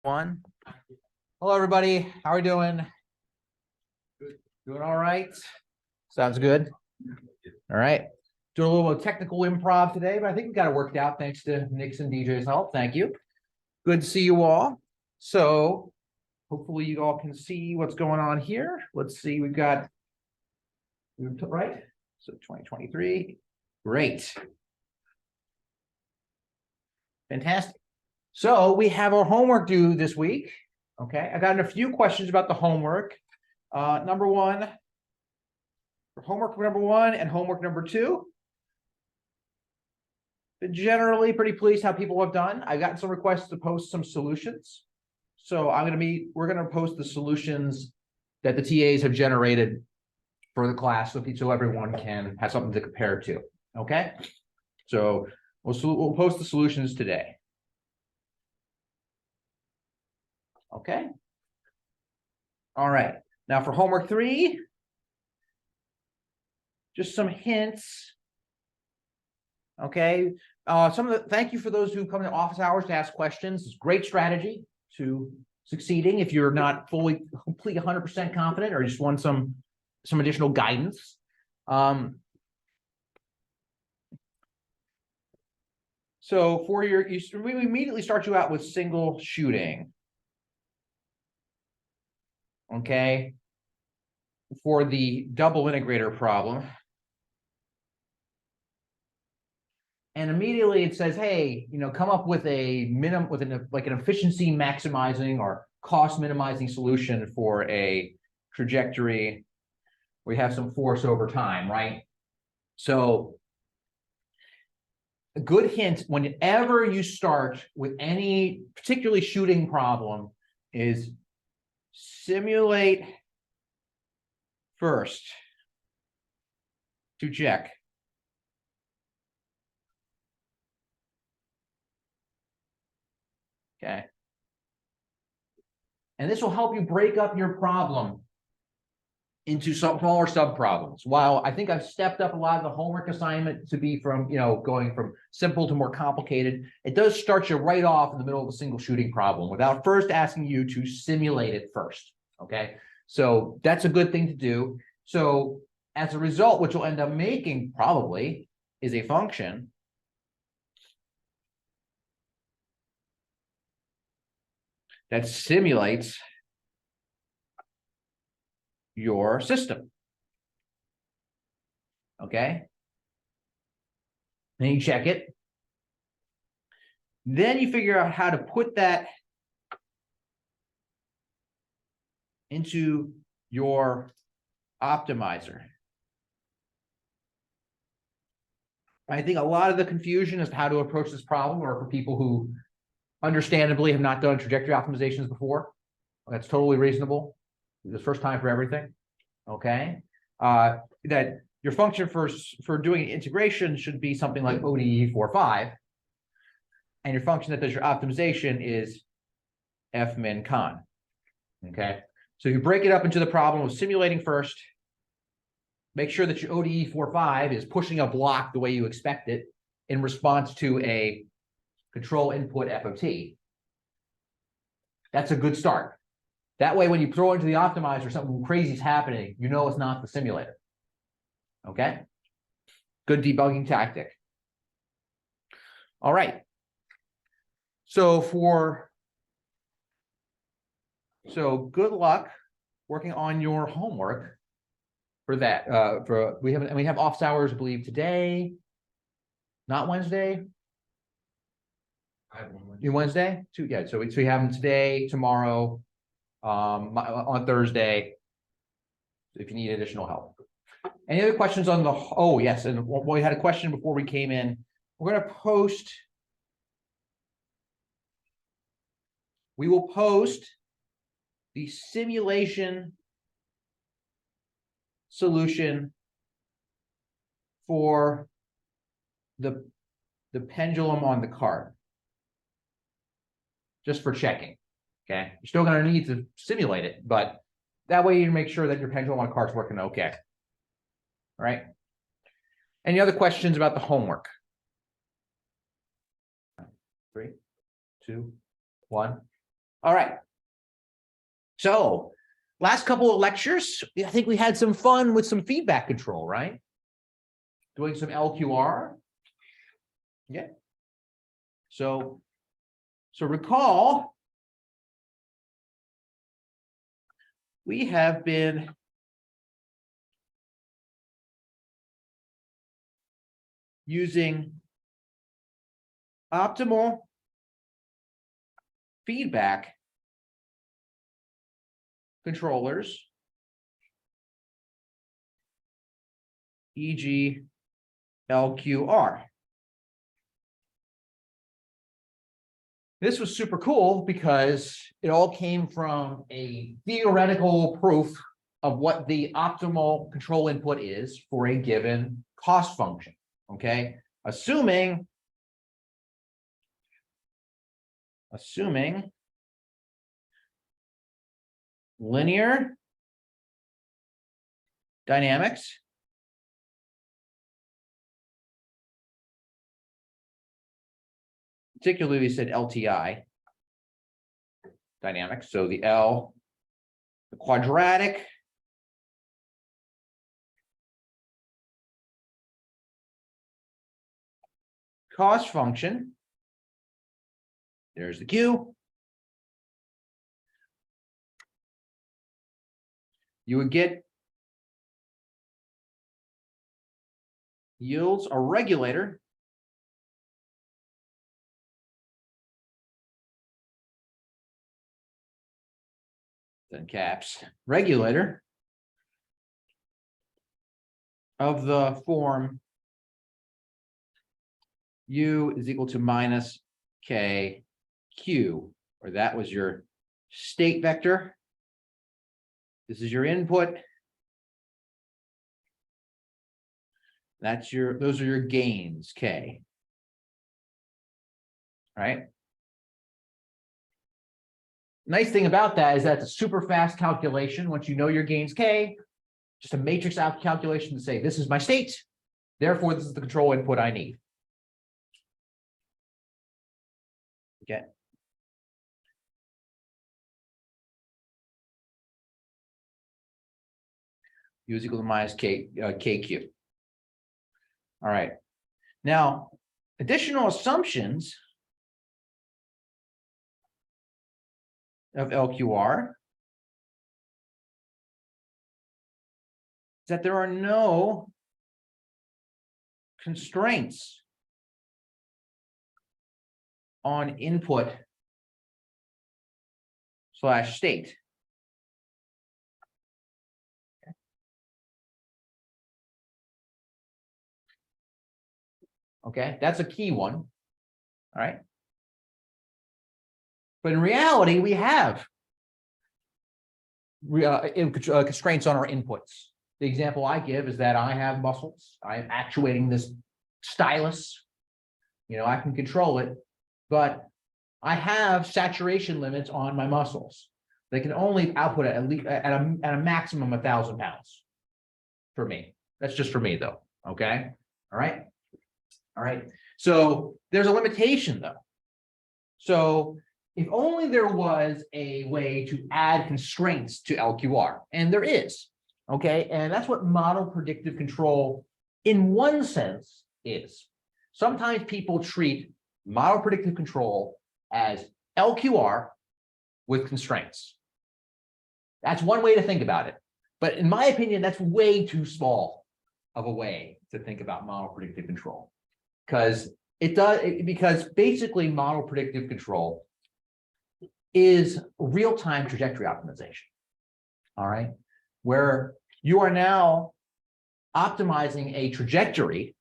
One. Hello, everybody. How are we doing? Doing all right? Sounds good. All right. Doing a little technical improv today, but I think we got it worked out thanks to Nick's and DJ's help. Thank you. Good to see you all. So hopefully you all can see what's going on here. Let's see. We've got right. So 2023. Great. Fantastic. So we have our homework due this week. Okay, I got a few questions about the homework. Number one, homework number one and homework number two. Generally pretty pleased how people have done. I got some requests to post some solutions. So we're gonna post the solutions that the TAs have generated for the class so everyone can have something to compare to. Okay, so we'll post the solutions today. Okay. All right. Now for homework 3, just some hints. Okay. Thank you for those who come to office hours to ask questions. It's a great strategy to succeeding if you're not completely 100% confident or just want some additional guidance. So we immediately start you out with single shooting. Okay, for the double integrator problem. And immediately it says, hey, come up with an efficiency maximizing or cost minimizing solution for a trajectory where you have some force over time, right? So a good hint whenever you start with any particularly shooting problem is simulate first to check. Okay. And this will help you break up your problem into some smaller subproblems. While I think I've stepped up a lot of the homework assignment to be from, going from simple to more complicated, it does start you right off in the middle of a single shooting problem without first asking you to simulate it first. Okay, so that's a good thing to do. So as a result, what you'll end up making probably is a function that simulates your system. Okay. Then you check it. Then you figure out how to put that into your optimizer. I think a lot of the confusion as to how to approach this problem are for people who understandably have not done trajectory optimizations before. That's totally reasonable. It's the first time for everything. Okay. That your function for doing integration should be something like ODE 4.5. And your function that does your optimization is F min con. Okay. So you break it up into the problem of simulating first. Make sure that your ODE 4.5 is pushing a block the way you expect it in response to a control input FOT. That's a good start. That way, when you throw into the optimizer, something crazy is happening, you know it's not the simulator. Okay? Good debugging tactic. All right. So good luck working on your homework for that. We have office hours, I believe, today, not Wednesday. Wednesday? Yeah. So we have them today, tomorrow, on Thursday. If you need additional help. Any other questions on the? Oh yes, and we had a question before we came in. We're going to post. We will post the simulation solution for the pendulum on the card, just for checking. Okay, you're still going to need to simulate it, but that way you make sure that your pendulum on card's working okay. All right. Any other questions about the homework? 3, 2, 1. All right. So last couple of lectures, I think we had some fun with some feedback control, right? Doing some LQR. Yeah. So recall, we have been using optimal feedback controllers, e.g. LQR. This was super cool because it all came from a theoretical proof of what the optimal control input is for a given cost function, okay? Assuming linear dynamics particularly we said LTI dynamics. So the L, the quadratic cost function. There's the Q. You would get yields a regulator then caps regulator of the form U is equal to minus K Q, or that was your state vector. This is your input. That's those are your gains, K. All right. Nice thing about that is that's a super fast calculation. Once you know your gains K, just a matrix out calculation to say, this is my state. Therefore, this is the control input I need. Okay. U is equal to minus KQ. All right. Now, additional assumptions of LQR is that there are no constraints on input / state. Okay, that's a key one. All right. But in reality, we have constraints on our inputs. The example I give is that I have muscles. I'm actuating this stylus. You know, I can control it, but I have saturation limits on my muscles. They can only output at least at a maximum 1,000 pounds for me. That's just for me, though. Okay. All right. All right. So there's a limitation, though. So if only there was a way to add constraints to LQR, and there is, okay? And that's what model predictive control, in one sense, is. Sometimes people treat model predictive control as LQR with constraints. That's one way to think about it. But in my opinion, that's way too small of a way to think about model predictive control. Because because basically model predictive control is real-time trajectory optimization. All right, where you are now optimizing a trajectory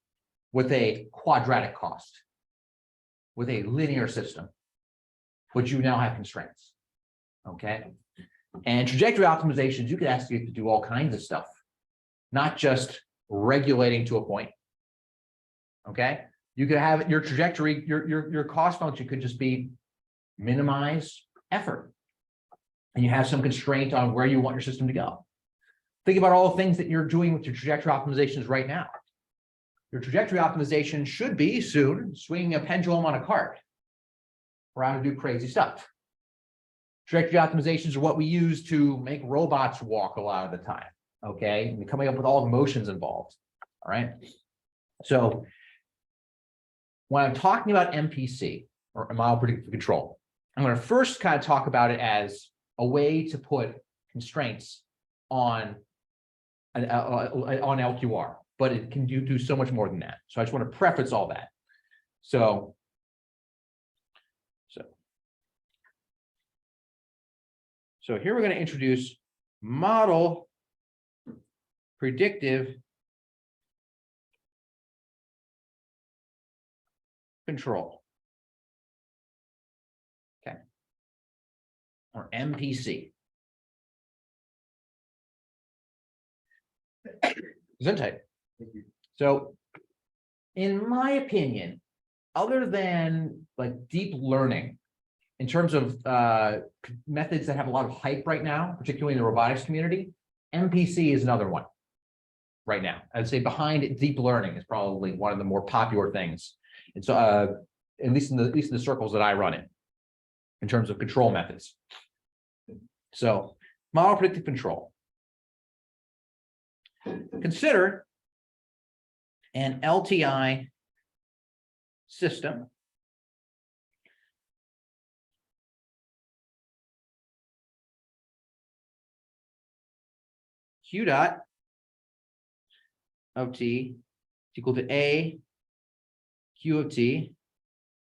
with a quadratic cost, with a linear system, but you now have constraints. Okay, and trajectory optimizations, you could ask you to do all kinds of stuff, not just regulating to a point. Okay, you could have your trajectory, your cost function could just be minimize effort, and you have some constraint on where you want your system to go. Think about all the things that you're doing with your trajectory optimizations right now. Your trajectory optimization should be soon swinging a pendulum on a cart around to do crazy stuff. Trajectory optimizations are what we use to make robots walk a lot of the time. Okay, and coming up with all the motions involved. All right. So when I'm talking about MPC or Model-Predictive Control, I'm going to first kind of talk about it as a way to put constraints on LQR, but it can do so much more than that. So I just want to preface all that. So here we're going to introduce model predictive control. Okay. Or MPC. Gesundheit. So, in my opinion, other than like deep learning, in terms of methods that have a lot of hype right now, particularly in the robotics community, MPC is another one right now. I'd say behind deep learning is probably one of the more popular things. And so, at least in the circles that I run in terms of control methods. So, model predictive control. Consider an LTI system Q dot of t is equal to A Q of t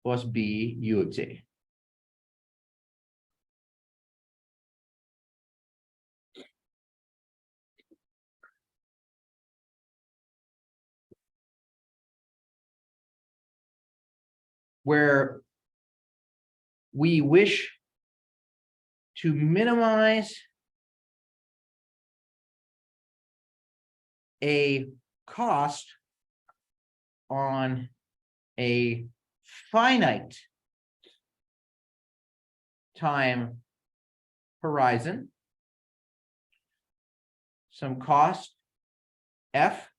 plus B U of t. Where we wish to minimize a cost on a finite time horizon, some cost f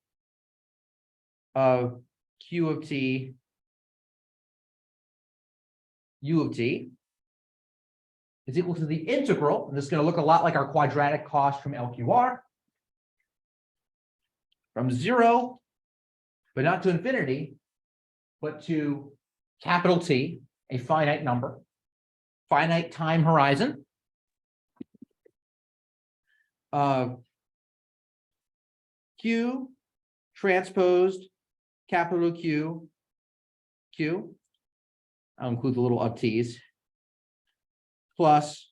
of Q of t U of t is equal to the integral, and this is going to look a lot like our quadratic cost from LQR, from 0, but not to infinity, but to capital T, a finite number, finite time horizon of Q transposed capital Q, Q, I'll include the little of t's, plus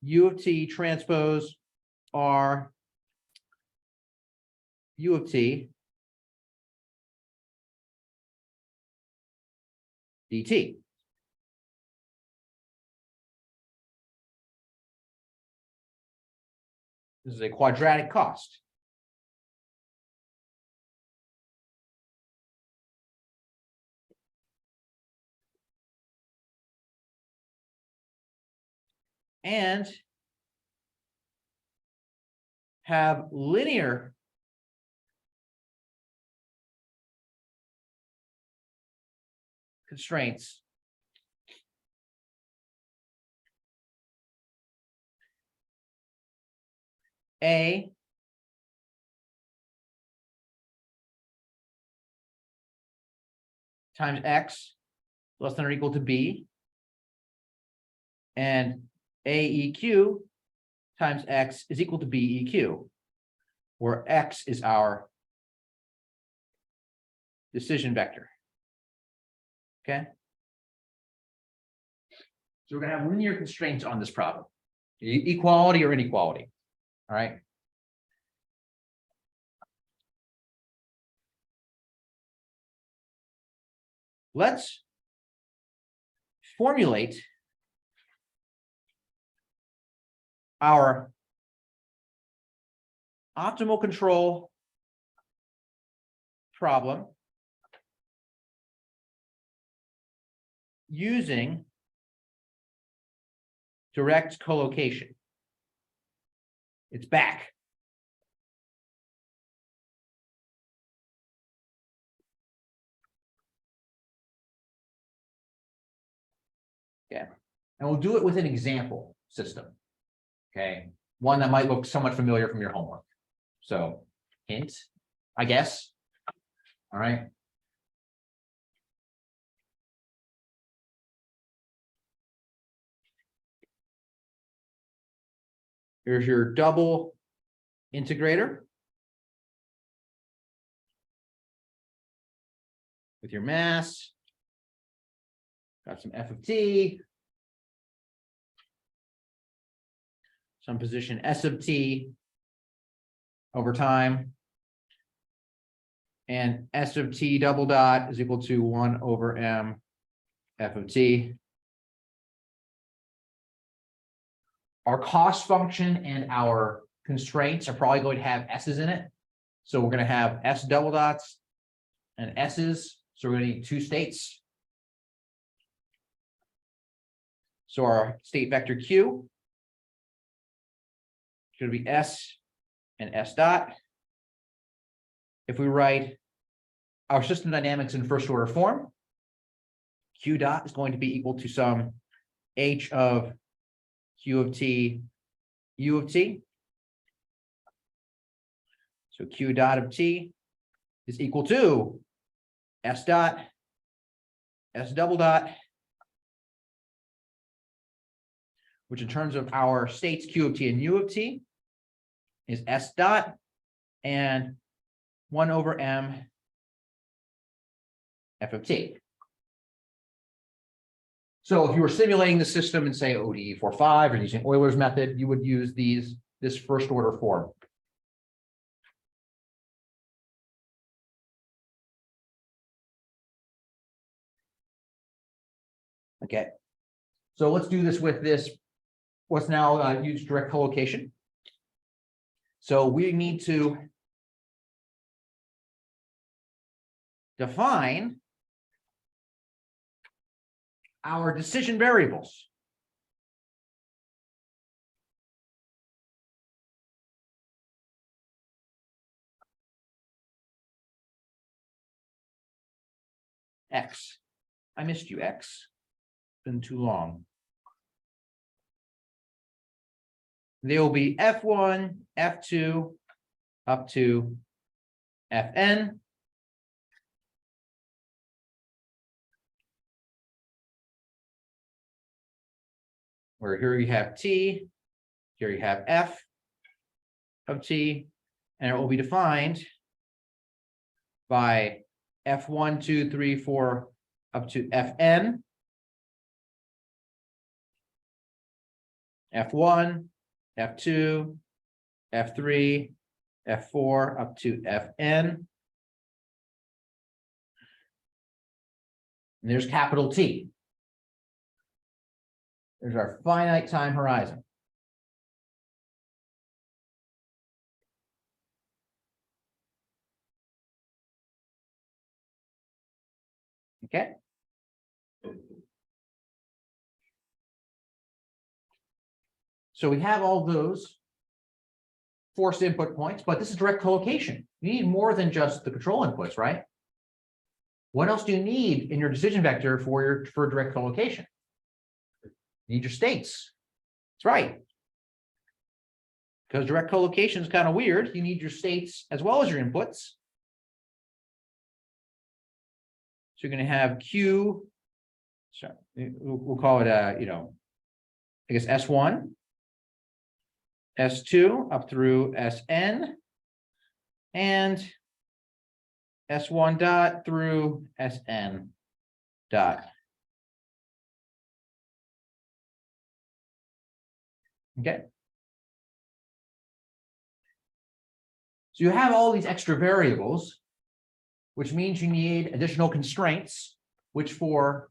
U of t transpose R U of t dt. This is a quadratic cost. And have linear constraints A times X less than or equal to B, and AEQ times X is equal to BEQ, where X is our decision vector. Okay. So we're going to have linear constraints on this problem, equality or inequality. All right. Let's formulate our optimal control problem using direct collocation. It's back. Yeah. And we'll do it with an example system. Okay, one that might look somewhat familiar from your homework. So, hint, I guess. All right. Here's your double integrator with your mass. Got some f of t, some position s of t over time, and s of t double dot is equal to 1 over m f of t. Our cost function and our constraints are probably going to have s's in it. So we're going to have s double dots and s's. So we're going to need two states. So our state vector q is going to be s and s dot. If we write our system dynamics in first order form, q dot is going to be equal to some h of q of t, u of t. So q dot of t is equal to s dot, s double dot, which in terms of our states q of t and u of t is s dot and 1 over m f of t. So if you were simulating the system and say ODE 4.5 or using Euler's method, you would use this first order form. Okay, so let's do this with this, what's now used direct collocation. So we need to define our decision variables. X. I missed you, X. Been too long. There will be F1, F2, up to Fn. Where here you have T, here you have F of T, and it will be defined by F1, 2, 3, 4, up to Fn. F1, F2, F3, F4, up to Fn. And there's capital T. There's our finite time horizon. Okay. So we have all those forced input points, but this is direct collocation. You need more than just the control inputs, right? What else do you need in your decision vector for direct collocation? You need your states. That's right. Because direct collocation is kind of weird. You need your states as well as your inputs. So you're going to have Q. Sorry, we'll call it I guess S1, S2 up through Sn, and S1 dot through Sn dot. Okay. So you have all these extra variables, which means you need additional constraints, which for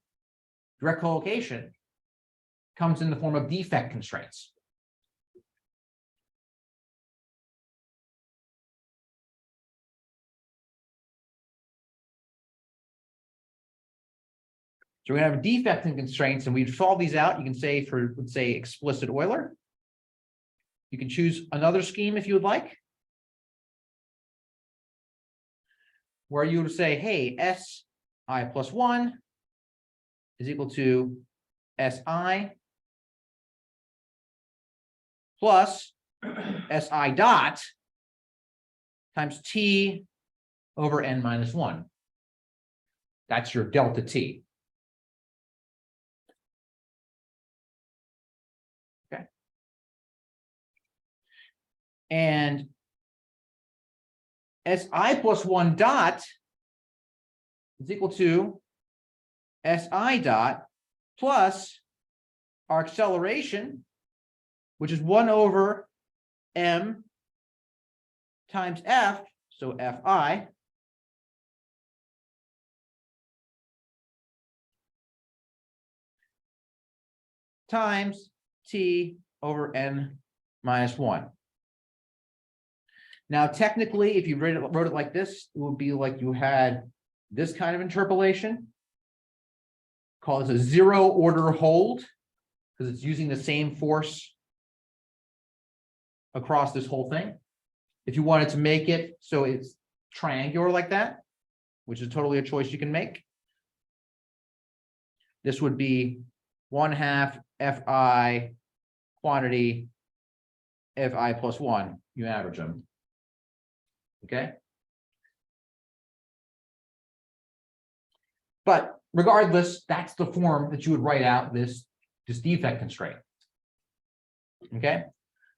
direct collocation comes in the form of defect constraints. So we're going to have defect and constraints, and we've solved these out. You can say for, let's say, explicit Euler. You can choose another scheme if you would like, where you would say, hey, Si plus 1 is equal to Si plus SI dot times T over N minus 1. That's your delta T. Okay. And SI plus 1 dot is equal to SI dot plus our acceleration, which is 1 over M times F, so Fi, times T over N minus 1. Now, technically, if you wrote it like this, it would be like you had this kind of interpolation. Call this a zero order hold, because it's using the same force across this whole thing. If you wanted to make it so it's triangular like that, which is totally a choice you can make, this would be 1/2 Fi quantity Fi plus 1. You average them. Okay. But regardless, that's the form that you would write out this defect constraint. Okay.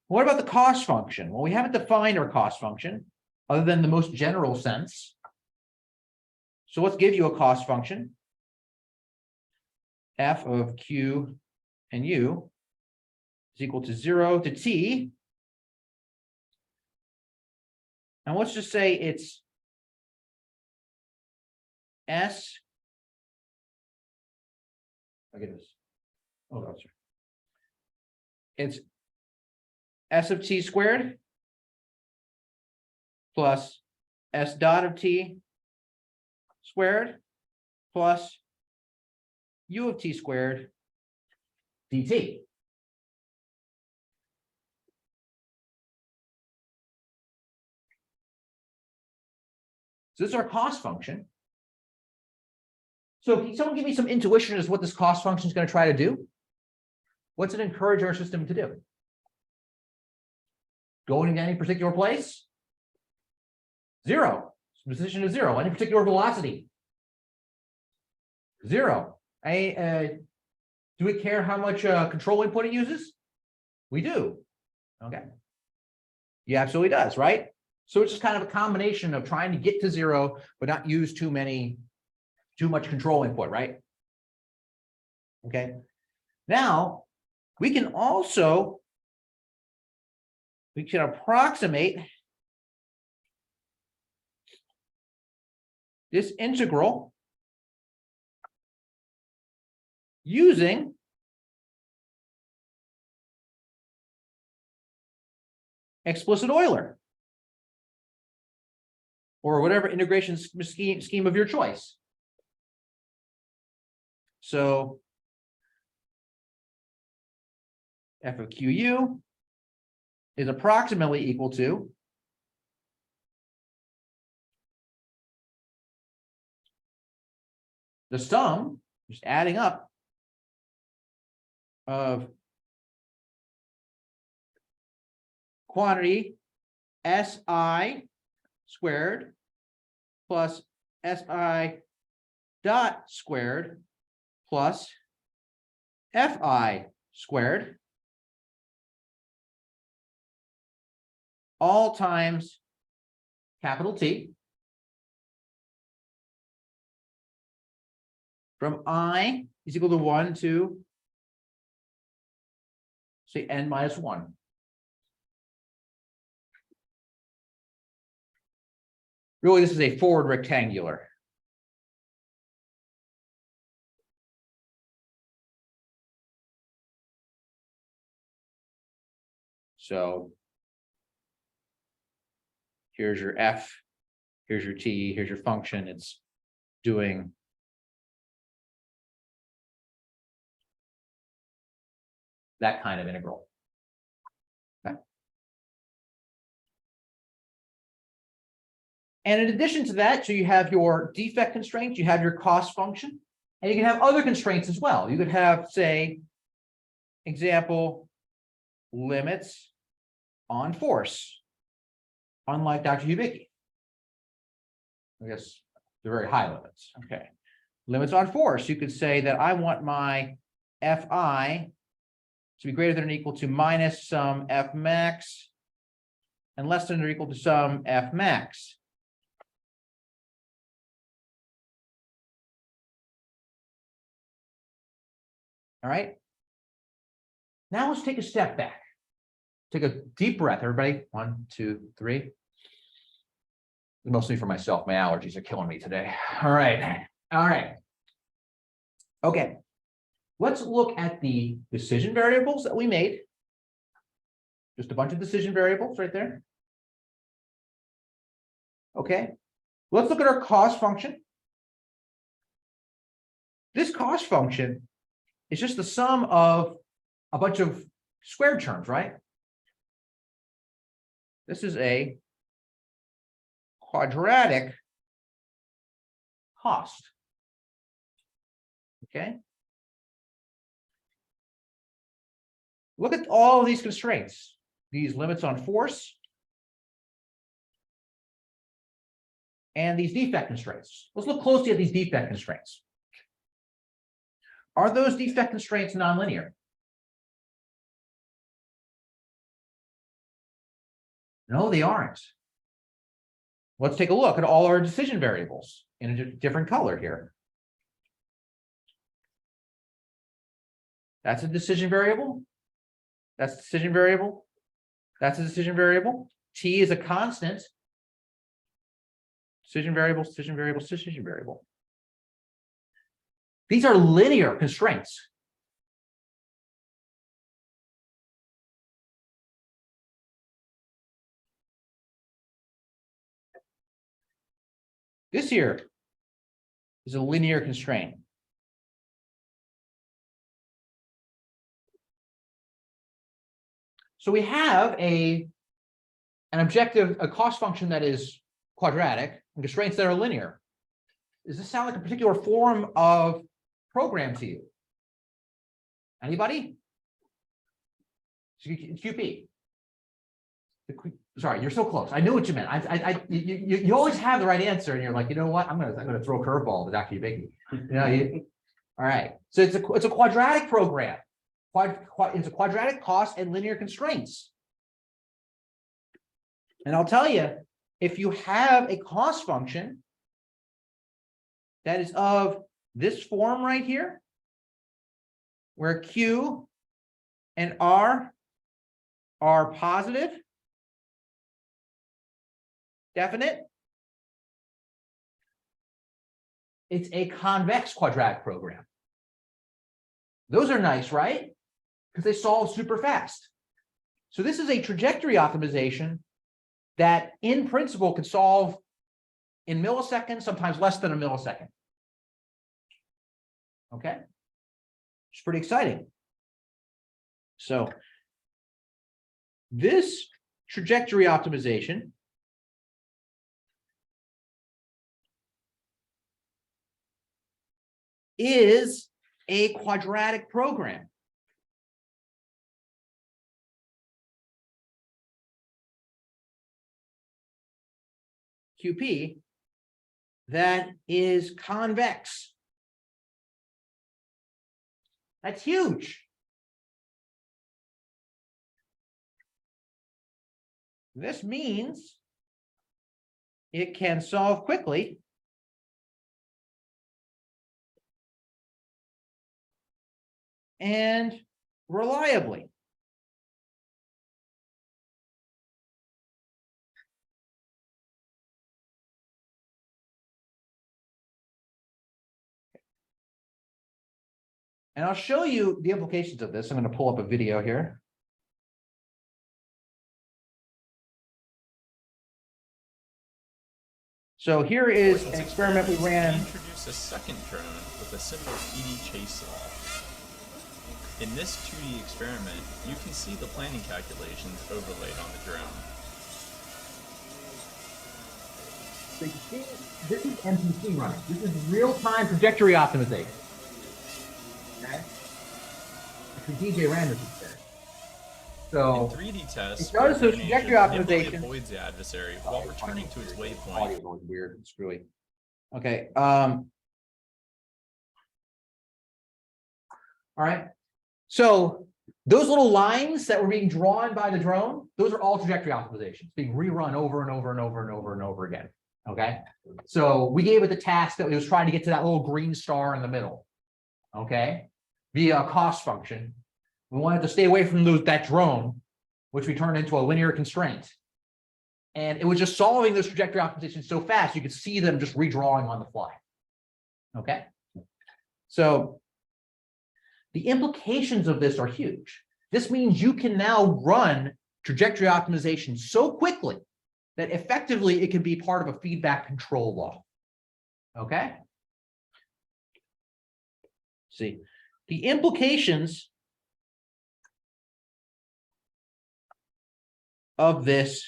What about the cost function? Well, we haven't defined our cost function other than the most general sense. So let's give you a cost function. F of Q and U is equal to 0 to T. And let's just say it's S. I get this. Oh, no, sorry. It's S of T squared plus S dot of T squared plus U of T squared dt. So this is our cost function. So can someone give me some intuition as to what this cost function is going to try to do? What's it encourage our system to do? Going to any particular place? 0. Position is 0. Any particular velocity? 0. Do we care how much control input it uses? We do. Okay. Yeah, absolutely does, right? So it's just kind of a combination of trying to get to 0, but not use too much control input, right? Okay. Now, we can approximate this integral using explicit Euler or whatever integration scheme of your choice. So F of QU is approximately equal to the sum, just adding up, of quantity SI squared plus SI dot squared plus Fi squared, all times capital T, from I is equal to 1 to, say, N minus 1. Really, this is a forward rectangular. So here's your F, here's your T, here's your function. It's doing that kind of integral. Okay. And in addition to that, so you have your defect constraints, you have your cost function, and you can have other constraints as well. You could have, say, example limits on force, unlike Dr. Hubicki. I guess they're very high limits. Okay. Limits on force. You could say that I want my Fi to be greater than or equal to minus some F max and less than or equal to some F max. All right. Now let's take a step back. Take a deep breath, everybody. 1, 2, 3. Mostly for myself. My allergies are killing me today. All right. All right. Okay. Let's look at the decision variables that we made. Just a bunch of decision variables right there. Okay. Let's look at our cost function. This cost function is just the sum of a bunch of squared terms, right? This is a quadratic cost. Okay. Look at all of these constraints, these limits on force, and these defect constraints. Let's look closely at these defect constraints. Are those defect constraints nonlinear? No, they aren't. Let's take a look at all our decision variables in a different color here. That's a decision variable. That's a decision variable. That's a decision variable. T is a constant. Decision variable, decision variable, decision variable. These are linear constraints. This here is a linear constraint. So we have an objective, a cost function that is quadratic and constraints that are linear. Does this sound like a particular form of program to you? Anybody? It's QP. Sorry, you're so close. I knew what you meant. You always have the right answer, and you're like, you know what? I'm gonna throw a curveball to Dr. Hubicki. All right. So it's a quadratic program. It's a quadratic cost and linear constraints. And I'll tell you, if you have a cost function that is of this form right here, where Q and R are positive, definite, it's a convex quadratic program. Those are nice, right? Because they solve super fast. So this is a trajectory optimization that in principle could solve in milliseconds, sometimes less than a millisecond. Okay, it's pretty exciting. So this trajectory optimization is a quadratic program. QP that is convex. That's huge. This means it can solve quickly and reliably. And I'll show you the implications of this. I'm going to pull up a video here. So here is an experiment we ran. Introduce a second drone with a simple PD chase law. In this 2D experiment, you can see the planning calculations overlaid on the drone. So you see, this is MPC running. This is real-time trajectory optimization. Okay. Actually, DJ ran this experiment. So 3D tests, it does those coordination trajectory nimbly optimization. avoids the adversary while returning to its waypoint. Audio is always weird and screwy. Okay. All right. So those little lines that were being drawn by the drone, those are all trajectory optimizations being rerun over and over and over and over and over again. Okay. So we gave it the task that it was trying to get to that little green star in the middle. Okay. Via a cost function. We wanted to stay away from that drone, which we turned into a linear constraint. And it was just solving those trajectory optimizations so fast, you could see them just redrawing on the fly. Okay. So the implications of this are huge. This means you can now run trajectory optimization so quickly that effectively it can be part of a feedback control law. Okay. See, the implications of this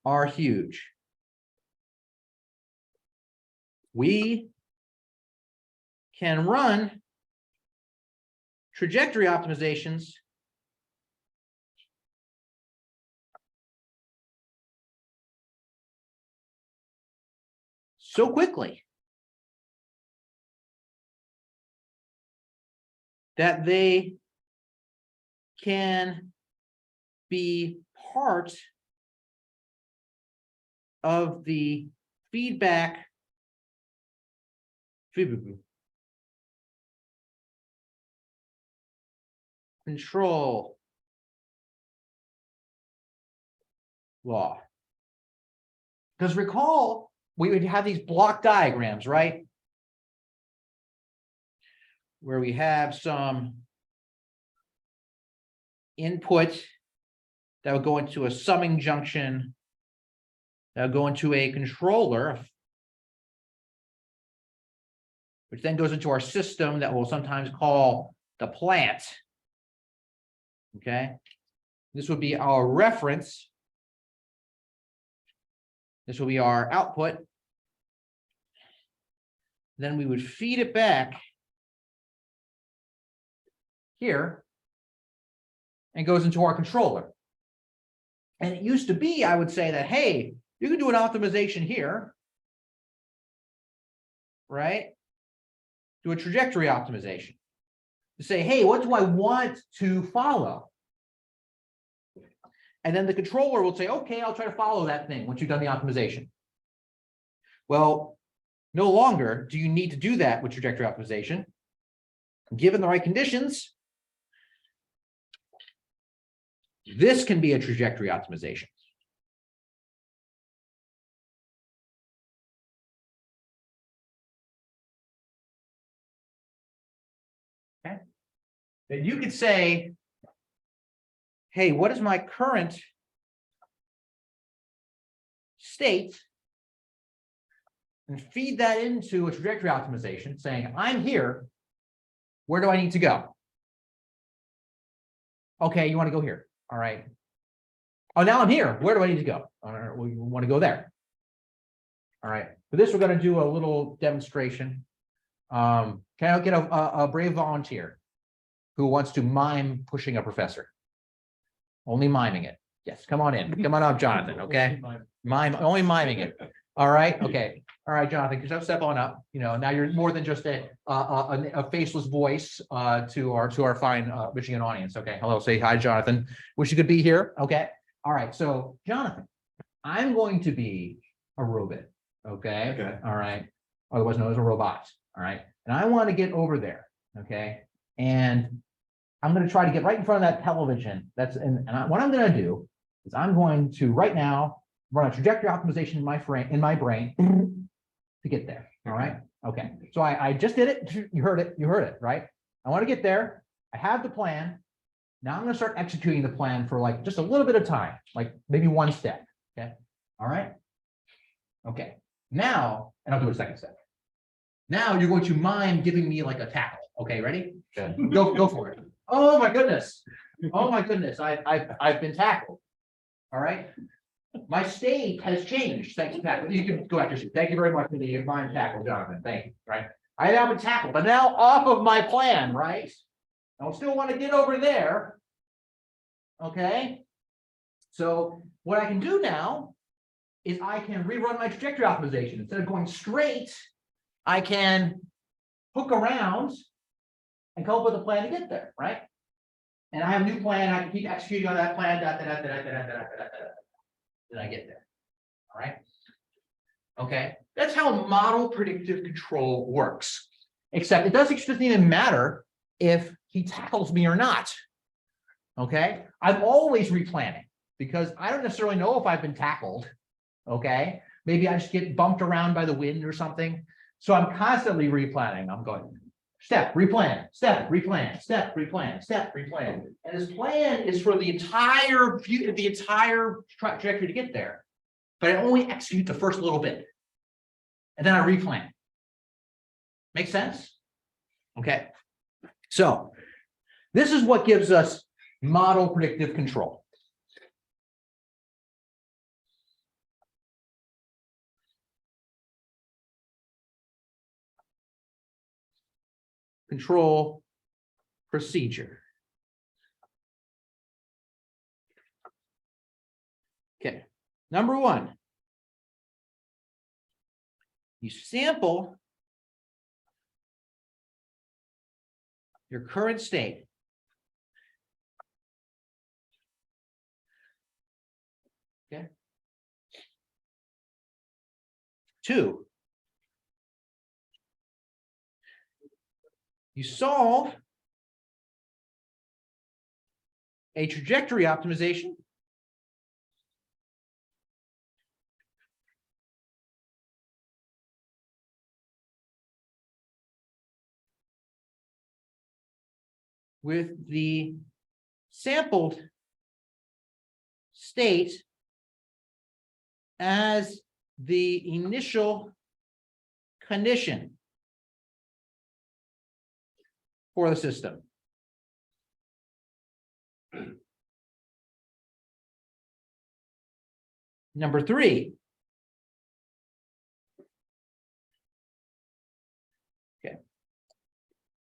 are huge. We can run trajectory optimizations so quickly that they can be part of the feedback control law. Because recall, we would have these block diagrams, right? Where we have some input that would go into a summing junction, that would go into a controller, which then goes into our system that we'll sometimes call the plant. Okay, this would be our reference. This will be our output. Then we would feed it back here and goes into our controller. And it used to be, I would say that, hey, you can do an optimization here, right? Do a trajectory optimization to say, hey, what do I want to follow? And then the controller will say, okay, I'll try to follow that thing once you've done the optimization. Well, no longer do you need to do that with trajectory optimization. Given the right conditions, this can be a trajectory optimization. Okay. Then you could say, hey, what is my current state? And feed that into a trajectory optimization saying, I'm here. Where do I need to go? Okay, you want to go here. All right. Oh, now I'm here. Where do I need to go? All right, we want to go there. All right. For this, we're going to do a little demonstration. Can I get a brave volunteer who wants to mime pushing a professor? Only miming it. Yes, come on in. Come on up, Jonathan. Okay. Only miming it. All right. Okay. All right, Jonathan, because step on up. You know, now you're more than just a faceless voice to our fine Michigan audience. Okay. Hello. Say hi, Jonathan. Wish you could be here. Okay. All right. So, Jonathan, I'm going to be a robot. Okay. Okay. All right. Otherwise known as a robot. All right. And I want to get over there. Okay. And I'm going to try to get right in front of that television. What I'm going to do is I'm going to right now run a trajectory optimization in my brain to get there. All right. Okay. So I just did it. You heard it. You heard it, right? I want to get there. I have the plan. Now I'm going to start executing the plan for like just a little bit of time, like maybe one step. Okay. All right. Okay. Now, and I'll do a second step. Now you're going to mime giving me like a tackle. Okay. Ready? Okay. Go for it. Oh my goodness. Oh my goodness. I've been tackled. All right. My state has changed. Thanks to tackle. You can go after. Thank you very much for the mime tackle, Jonathan. Thank you. Right. I have been tackled, but now off of my plan, right? I still want to get over there. Okay. So what I can do now is I can rerun my trajectory optimization. Instead of going straight, I can hook around and come up with a plan to get there, right? And I have a new plan. I can keep executing on that plan. Then I get there. All right. Okay. That's how model predictive control works. Except it doesn't even matter if he tackles me or not. Okay. I'm always replanning because I don't necessarily know if I've been tackled. Okay. Maybe I just get bumped around by the wind or something. So I'm constantly replanning. I'm going step, replan, step, replan, step, replan, step, replan. And his plan is for the entire view, the entire trajectory to get there. But I only execute the first little bit. And then I replan. Make sense? Okay. So this is what gives us model predictive control. Control procedure. Okay. Number one, you sample your current state. Okay. 2, you solve a trajectory optimization with the sampled state as the initial condition for the system. Number 3. Okay.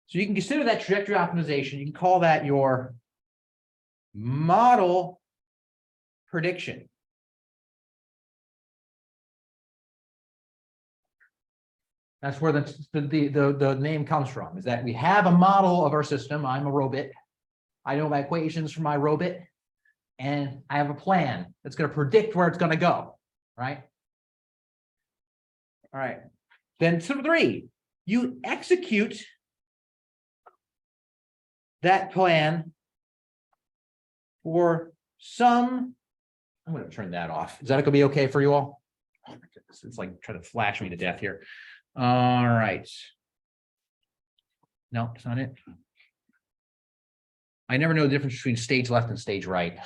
So you can consider that trajectory optimization. You can call that your model prediction. That's where the name comes from, is that we have a model of our system. I'm a robot. I know my equations for my robot, and I have a plan that's going to predict where it's going to go, right? All right. Then number 3, you execute that plan for some, I'm going to turn that off. Is that going to be okay for you all? Oh my goodness, it's like trying to flash me to death here. All right. No, it's not it. I never know the difference between stage left and stage right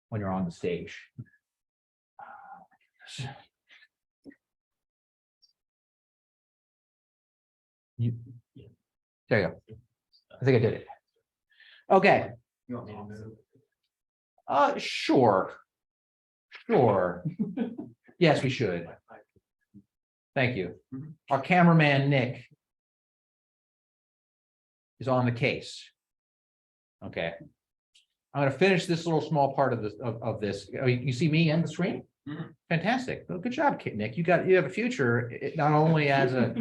when you're on the stage. There you go. I think I did it. Okay. You want me to move? Sure. Sure. Yes, we should. Thank you. Our cameraman, Nick, is on the case. Okay. I'm going to finish this little small part of this. Oh, you see me and the screen? Mm-hmm. Fantastic. Well, good job, Nick. You have a future, not only as a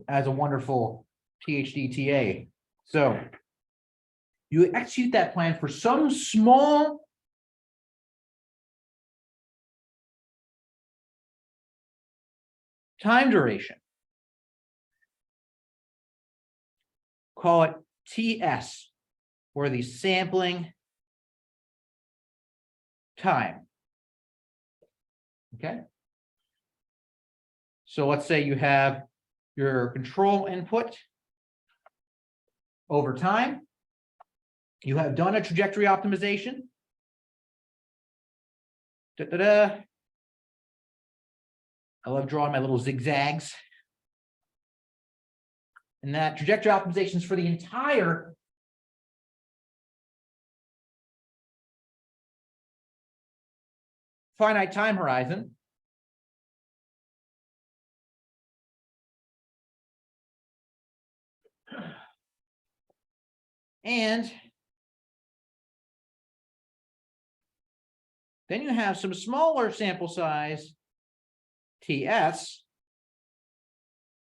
wonderful PhD TA. So you execute that plan for some small time duration. Call it TS, or the sampling time. Okay. So let's say you have your control input over time. You have done a trajectory optimization. I love drawing my little zigzags. And that trajectory optimization is for the entire finite time horizon. And then you have some smaller sample size, TS.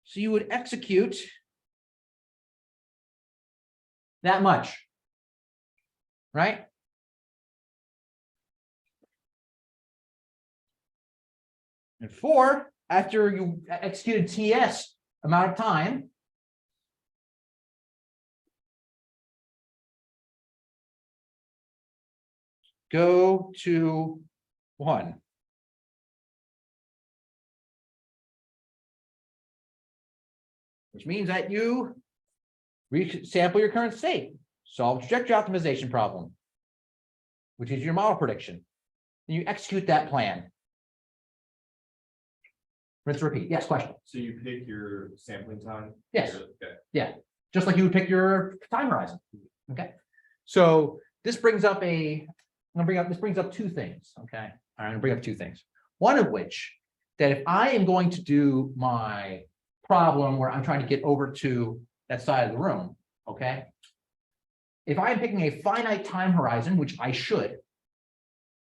So you would execute that much, right? And 4, after you executed TS amount of time, go to 1. Which means that you sample your current state, solve trajectory optimization problem, which is your model prediction. And you execute that plan. Rinse, repeat. Yes, question. So you pick your sampling time? Yes. Okay. Yeah, just like you would pick your time horizon. Okay. So this brings up this brings up 2 things. Okay. All right, I'm gonna bring up 2 things. One of which, that if I am going to do my problem where I'm trying to get over to that side of the room, okay, if I'm picking a finite time horizon, which I should,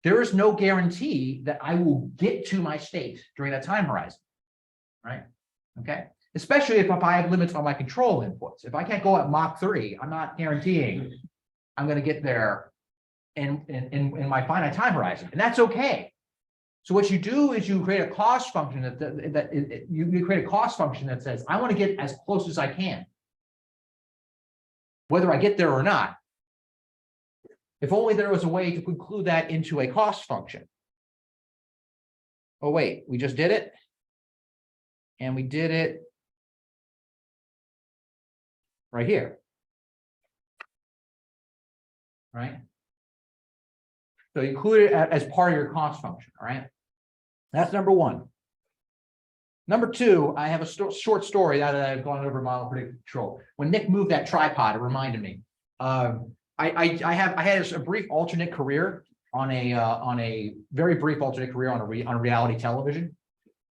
there is no guarantee that I will get to my state during that time horizon, right? Okay, especially if I have limits on my control inputs. If I can't go at Mach 3, I'm not guaranteeing I'm going to get there in my finite time horizon, and that's okay. So what you do is you create a cost function you create a cost function that says, I want to get as close as I can, whether I get there or not. If only there was a way to include that into a cost function. Oh, wait, we just did it. And we did it right here. Right? So you include it as part of your cost function, all right? That's number 1. Number 2, I have a short story now that I've gone over model-predictive control. When Nick moved that tripod, it reminded me. I had a brief alternate career on a very brief alternate career on reality television,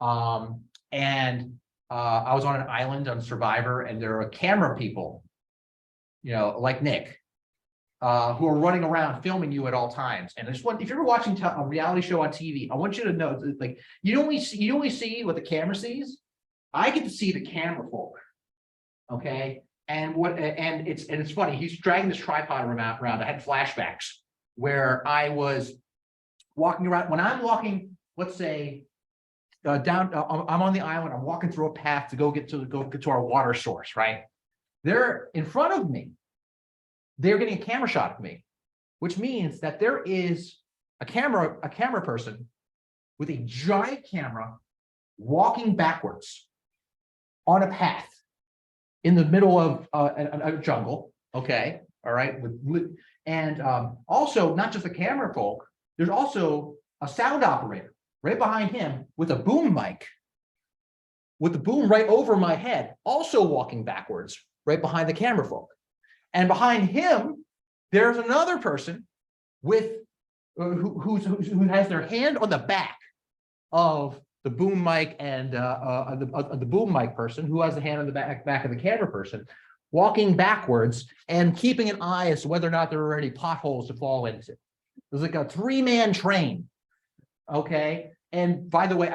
and I was on an island on Survivor, and there are camera people, you know, like Nick, who are running around filming you at all times. And if you're ever watching a reality show on TV, I want you to know that, like, you only see what the camera sees. I get to see the camera folk. Okay. And it's funny, he's dragging this tripod around. I had flashbacks where I was walking around. When I'm walking, let's say, down, I'm on the island, I'm walking through a path to go get to our water source, right? They're in front of me. They're getting a camera shot of me, which means that there is a camera person with a giant camera walking backwards on a path in the middle of a jungle. Okay, all right, and also not just the camera folk. There's also a sound operator right behind him with a boom mic, with the boom right over my head, also walking backwards right behind the camera folk. And behind him, there's another person with who has their hand on the back of the boom mic and the boom mic person, who has the hand on the back of the camera person, walking backwards and keeping an eye as to whether or not there are any potholes to fall into. There's like a 3-man train. Okay. And by the way,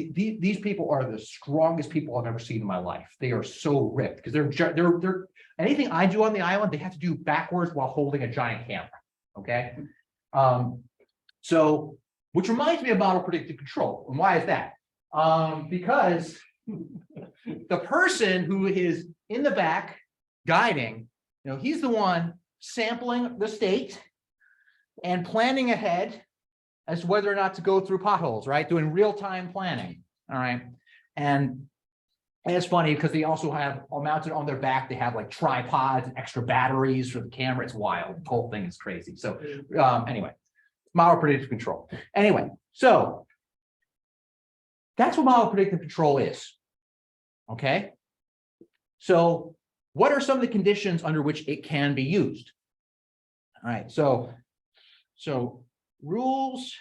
these people are the strongest people I've ever seen in my life. They are so ripped because they're anything I do on the island, they have to do backwards while holding a giant camera. Okay. So, which reminds me of model predictive control. And why is that? Because the person who is in the back guiding, you know, he's the one sampling the state and planning ahead as to whether or not to go through potholes, right? Doing real-time planning, all right? And it's funny because they also have mounted on their back, they have like tripods and extra batteries for the camera. It's wild. The whole thing is crazy. So anyway, model predictive control. Anyway, so that's what model predictive control is, okay? So what are some of the conditions under which it can be used? All right, so rules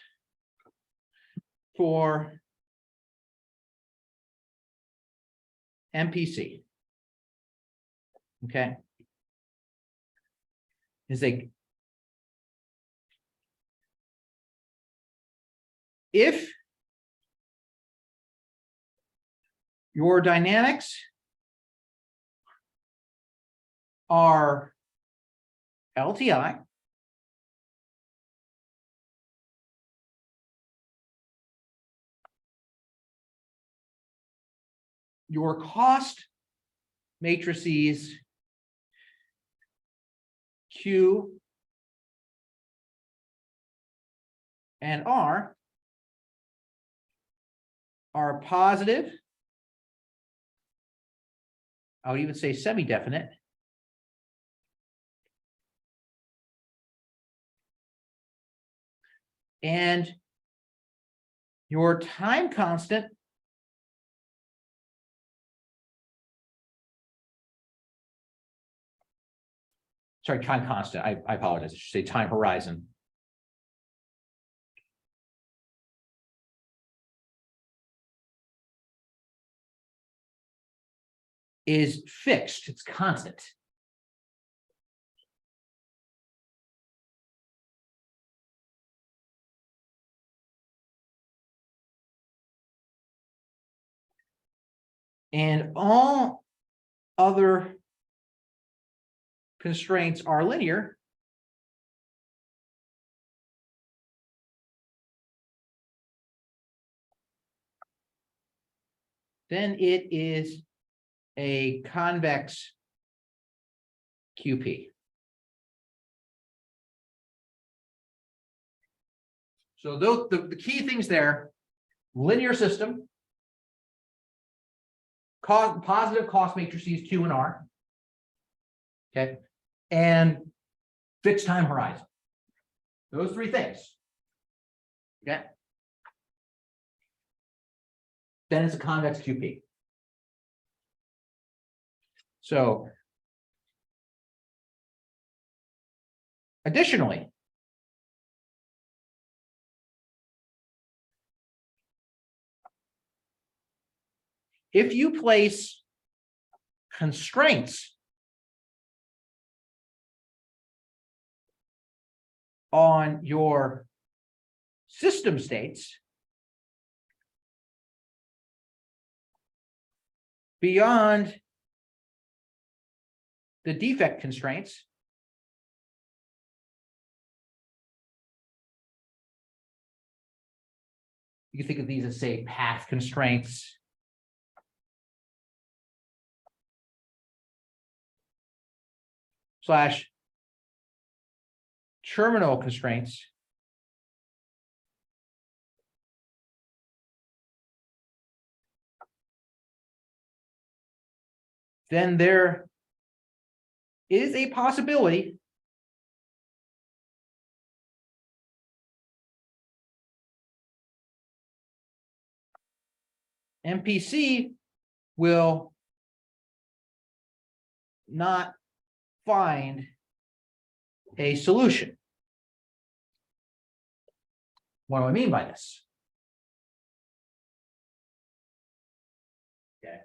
for MPC. Okay. is if your dynamics are LTI, your cost matrices Q and R are positive. I would even say semi-definite. And your time constant time constant. I apologize. I should say time horizon. Is fixed. It's constant. And all other constraints are linear. Then it is a convex QP. So those the key things there: linear system, positive cost matrices Q and R, okay, and fixed time horizon. Those three things. Okay. Then it's a convex QP. So additionally, if you place constraints on your system states beyond the defect constraints, you can think of these as, say, path constraints. / terminal constraints. Then there is a possibility MPC will not find a solution. What do I mean by this? Okay.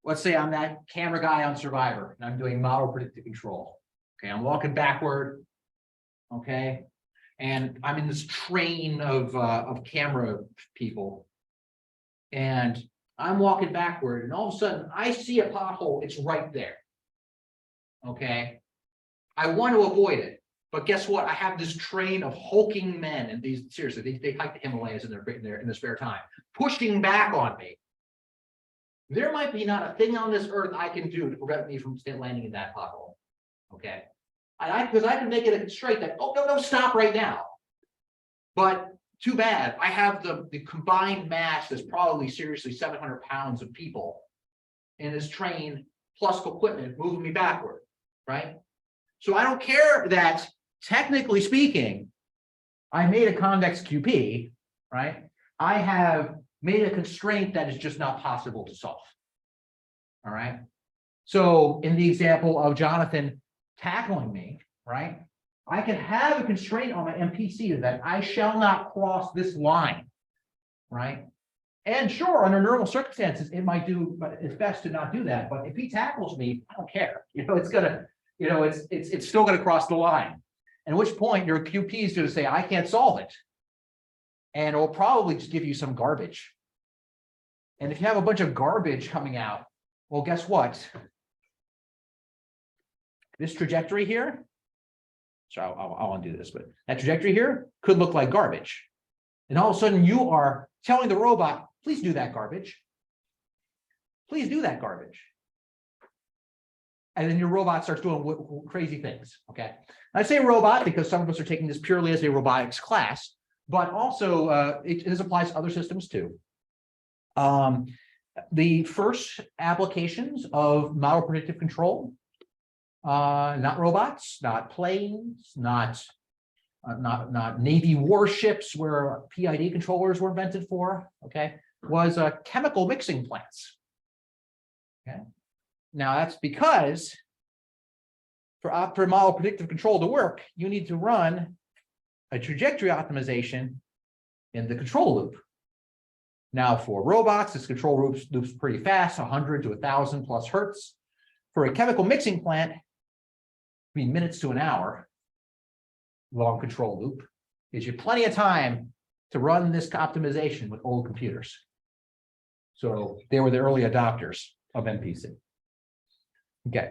Let's say I'm that camera guy on Survivor and I'm doing model-predictive control. Okay, I'm walking backward. Okay, and I'm in this train of camera people, and I'm walking backward, and all of a sudden I see a pothole. It's right there. Okay, I want to avoid it, but guess what? I have this train of hulking men, and these seriously, they hike the Himalayas in their spare time, pushing back on me. There might be not a thing on this earth I can do to prevent me from landing in that pothole. Okay, because I can make it a constraint that, oh no, stop right now. But too bad, I have the combined mass that's probably seriously 700 pounds of people in this train plus equipment moving me backward, right? So I don't care that, technically speaking, I made a convex QP, right? I have made a constraint that is just not possible to solve. All right. So in the example of Jonathan tackling me, right? I can have a constraint on my MPC that I shall not cross this line, right? And sure, under normal circumstances, it might do, but it's best to not do that. But if he tackles me, I don't care. You know, it's gonna, you know, it's still going to cross the line. At which point your QP is going to say, I can't solve it. And it will probably just give you some garbage. And if you have a bunch of garbage coming out, well, guess what? This trajectory here, so I'll undo this, but that trajectory here could look like garbage. And all of a sudden you are telling the robot, please do that garbage. Please do that garbage. And then your robot starts doing crazy things, okay? I say robot because some of us are taking this purely as a robotics class, but also this applies to other systems too. The first applications of model predictive control, not robots, not planes, not Navy warships where PID controllers were invented for, okay, was chemical mixing plants. Okay, now that's because for model predictive control to work, you need to run a trajectory optimization in the control loop. Now for robots, this control loop's pretty fast, 100 to 1,000 plus hertz. For a chemical mixing plant, between minutes to an hour long control loop gives you plenty of time to run this optimization with old computers. So they were the early adopters of MPC. Okay.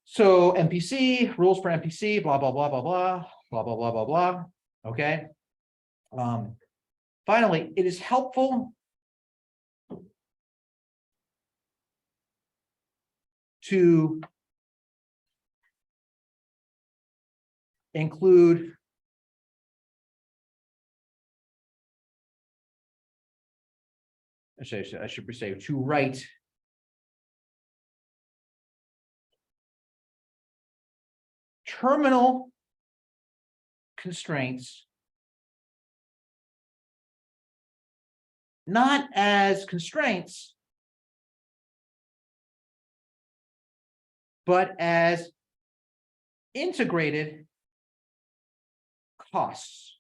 So MPC, rules for MPC, blah, blah, blah, blah, blah, blah, blah, blah, blah, blah. Okay. Finally, it is helpful to include I should say to write terminal constraints not as constraints, but as integrated costs.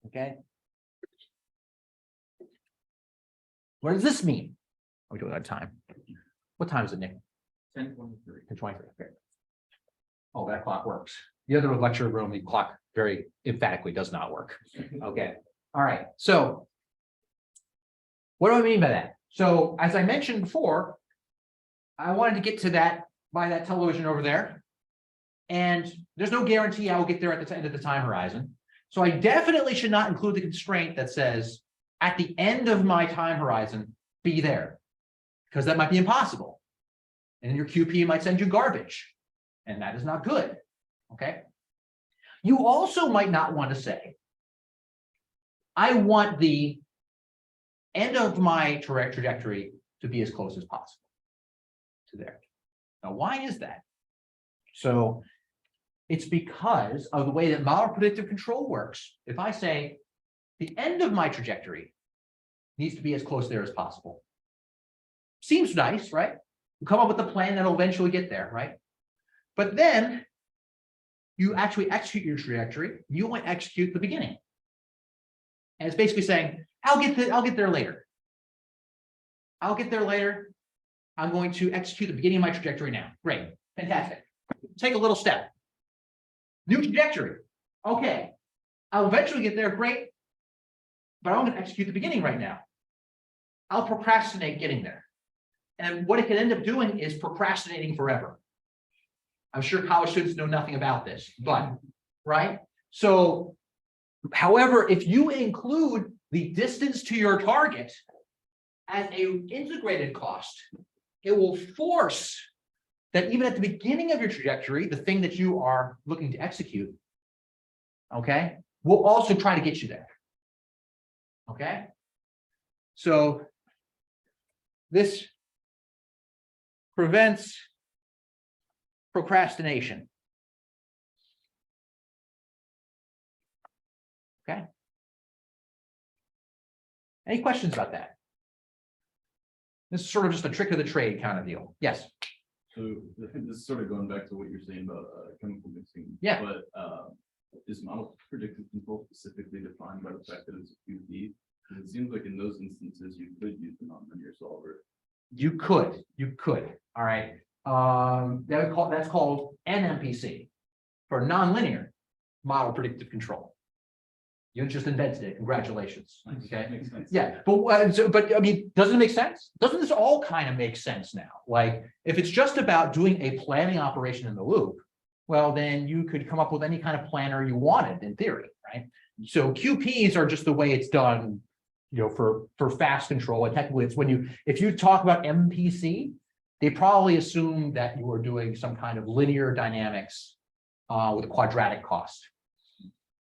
Okay. What does this mean? We do it on time. What time is it, Nick? 10:23. 10:23. Okay. Oh, that clock works. The other lecture room, the clock very emphatically does not work. Okay. All right. So what do I mean by that? So as I mentioned before, I wanted to get to that by that television over there. And there's no guarantee I will get there at the end of the time horizon. So I definitely should not include the constraint that says at the end of my time horizon, be there, because that might be impossible. And your QP might send you garbage, and that is not good. Okay. You also might not want to say, I want the end of my trajectory to be as close as possible to there. Now, why is that? So it's because of the way that model predictive control works. If I say the end of my trajectory needs to be as close there as possible. Seems nice, right? You come up with a plan that'll eventually get there, right? But then you actually execute your trajectory, you won't execute the beginning. And it's basically saying, I'll get there later. I'll get there later. I'm going to execute the beginning of my trajectory now. Great, fantastic. Take a little step. New trajectory. Okay, I'll eventually get there, great. But I'm going to execute the beginning right now. I'll procrastinate getting there. And what it can end up doing is procrastinating forever. I'm sure college students know nothing about this, but, right? So, however, if you include the distance to your target as an integrated cost, it will force that even at the beginning of your trajectory, the thing that you are looking to execute, okay, will also try to get you there. Okay? So, this prevents procrastination. Okay. Any questions about that? This is sort of just a trick of the trade kind of deal. Yes. So this is sort of going back to what you're saying about chemical mixing. Yeah. But is model predictive control specifically defined by the fact that it's a QP? Because it seems like in those instances you could use a nonlinear solver. You could, all right. That's called an MPC for nonlinear model predictive control. You just invented it. Congratulations. Okay. Makes sense. Yeah, but I mean, doesn't it make sense? Doesn't this all kind of make sense now? Like, if it's just about doing a planning operation in the loop, well, then you could come up with any kind of planner you wanted in theory, right? So QPs are just the way it's done, you know, for fast control. And technically, it's if you talk about MPC, they probably assume that you are doing some kind of linear dynamics with a quadratic cost.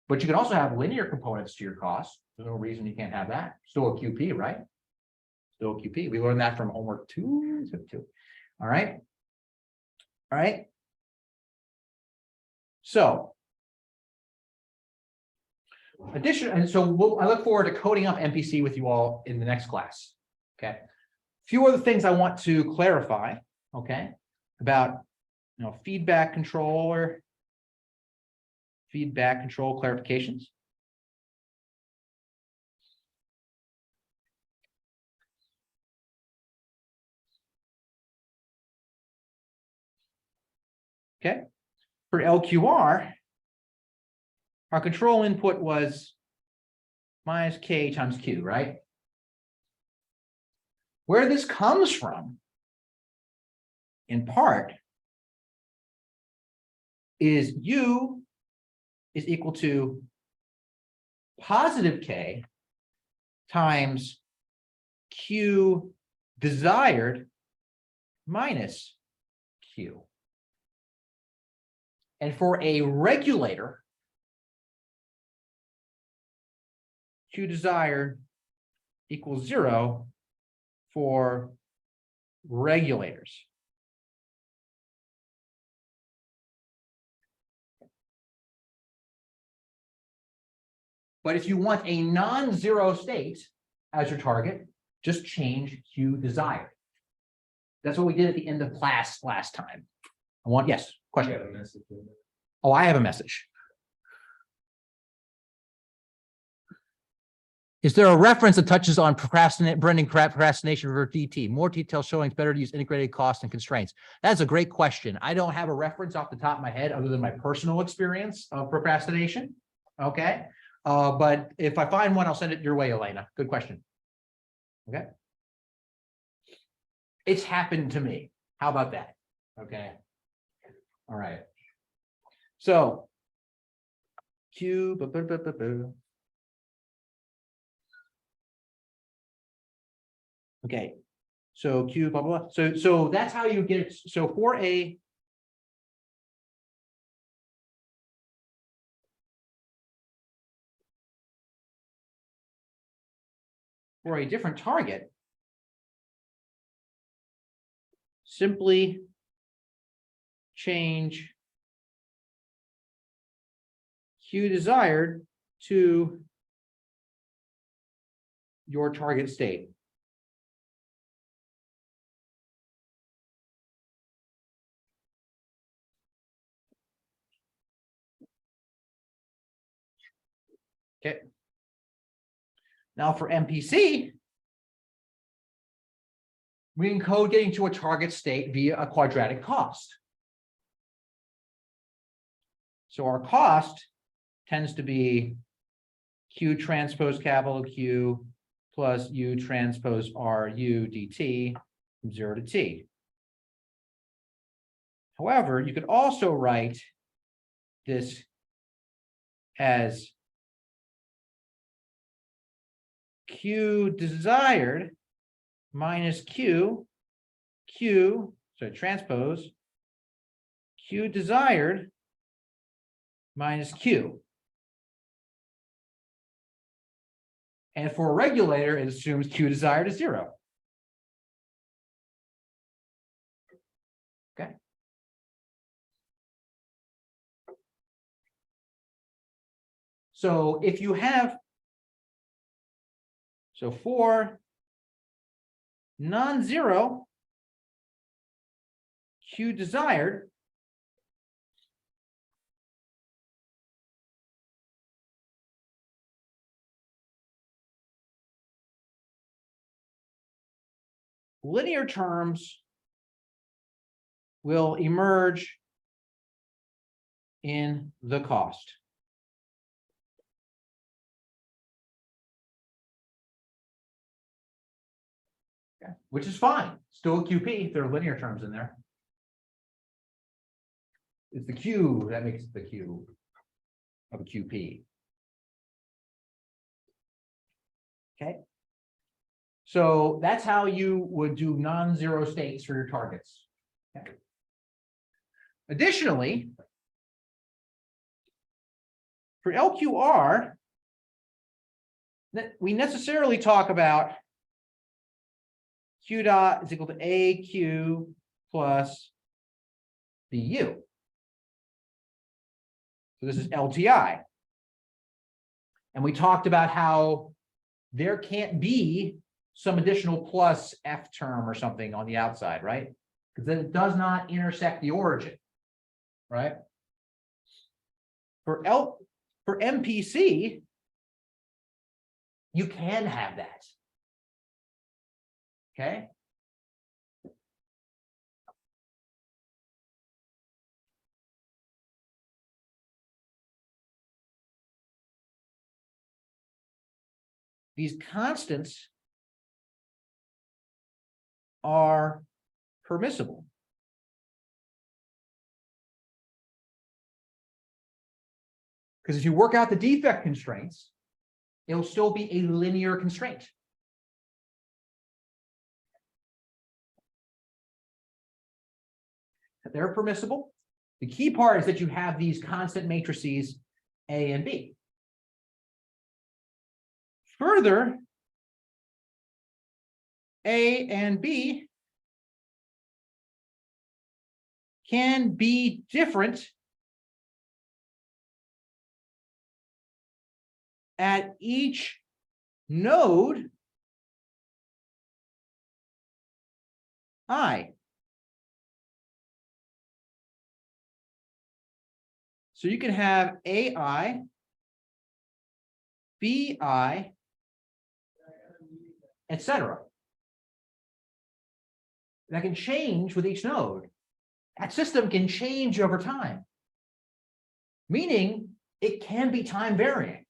But you can also have linear components to your cost. There's no reason you can't have that. Still a QP, right? Still a QP. We learned that from homework 2. All right. All right. So, and so I look forward to coding up MPC with you all in the next class. Okay. A few other things I want to clarify. Okay. About, you know, feedback control clarifications. Okay. For LQR, our control input was minus K times Q, right? Where this comes from, in part, is U is equal to positive K times Q desired minus Q. And for a regulator, Q desired equals 0 for regulators. But if you want a non-zero state as your target, just change Q desired. That's what we did at the end of class last time. Yes, question. You got a message in there. Oh, I have a message. Is there a reference that touches on procrastination for DT? More details showing it's better to use integrated costs and constraints. That's a great question. I don't have a reference off the top of my head other than my personal experience of procrastination. Okay. But if I find one, I'll send it your way, Elena. Good question. Okay. It's happened to me. How about that? Okay. All right. So Q. Okay. So Q blah blah. So that's how you get it. So for a different target, simply change Q desired to your target state. Okay. Now for MPC, we encode getting to a target state via a quadratic cost. So our cost tends to be Q transpose capital Q plus U transpose RU dt from 0 to t. However, you could also write this as Q desired minus Q, so transpose, Q desired minus Q. And for a regulator, it assumes Q desired is 0. Okay. So if you have, so for non-zero, Q desired linear terms will emerge in the cost. Okay, which is fine, still a QP if there are linear terms in there. It's the Q that makes it the Q of a QP. Okay. So that's how you would do non-zero states for your targets. Okay. Additionally, for LQR, we necessarily talk about Q dot is equal to AQ plus BU. So this is LTI. And we talked about how there can't be some additional plus F term or something on the outside, right? Because then it does not intersect the origin, right? For MPC, you can have that. Okay. These constants are permissible. Because if you work out the defect constraints, it'll still be a linear constraint. They're permissible. The key part is that you have these constant matrices A and B. Further, A and B can be different at each node I. So you can have AI, BI, etc. That can change with each node. That system can change over time, meaning it can be time varying.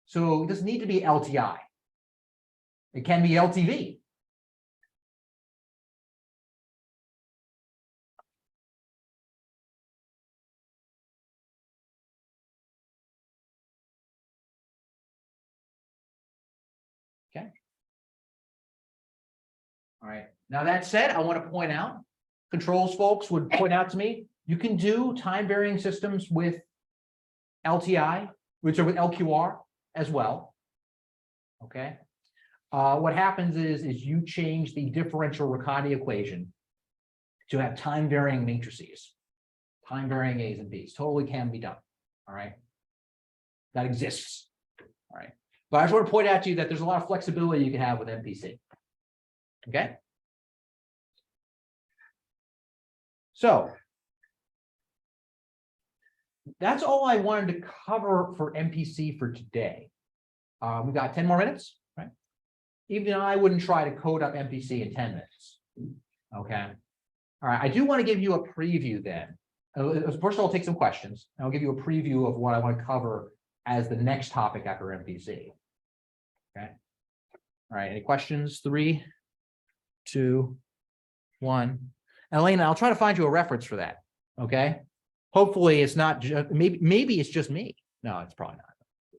So it doesn't need to be LTI. It can be LTV. Okay. All right. Now that said, I want to point out, controls folks would point out to me, you can do time varying systems with LTI, which are with LQR as well. Okay. What happens is you change the differential Riccati equation to have time varying matrices, time varying A's and B's. Totally can be done. All right. That exists. All right. But I just want to point out to you that there's a lot of flexibility you can have with MPC. Okay. So that's all I wanted to cover for MPC for today. We've got 10 more minutes, right? Even I wouldn't try to code up MPC in 10 minutes. Okay. All right. I do want to give you a preview then. First of all, I'll take some questions. And I'll give you a preview of what I want to cover as the next topic after MPC. Okay. All right. Any questions? 3, 2, 1. Elena, I'll try to find you a reference for that. Okay. Hopefully it's not just maybe it's just me. No, it's probably not.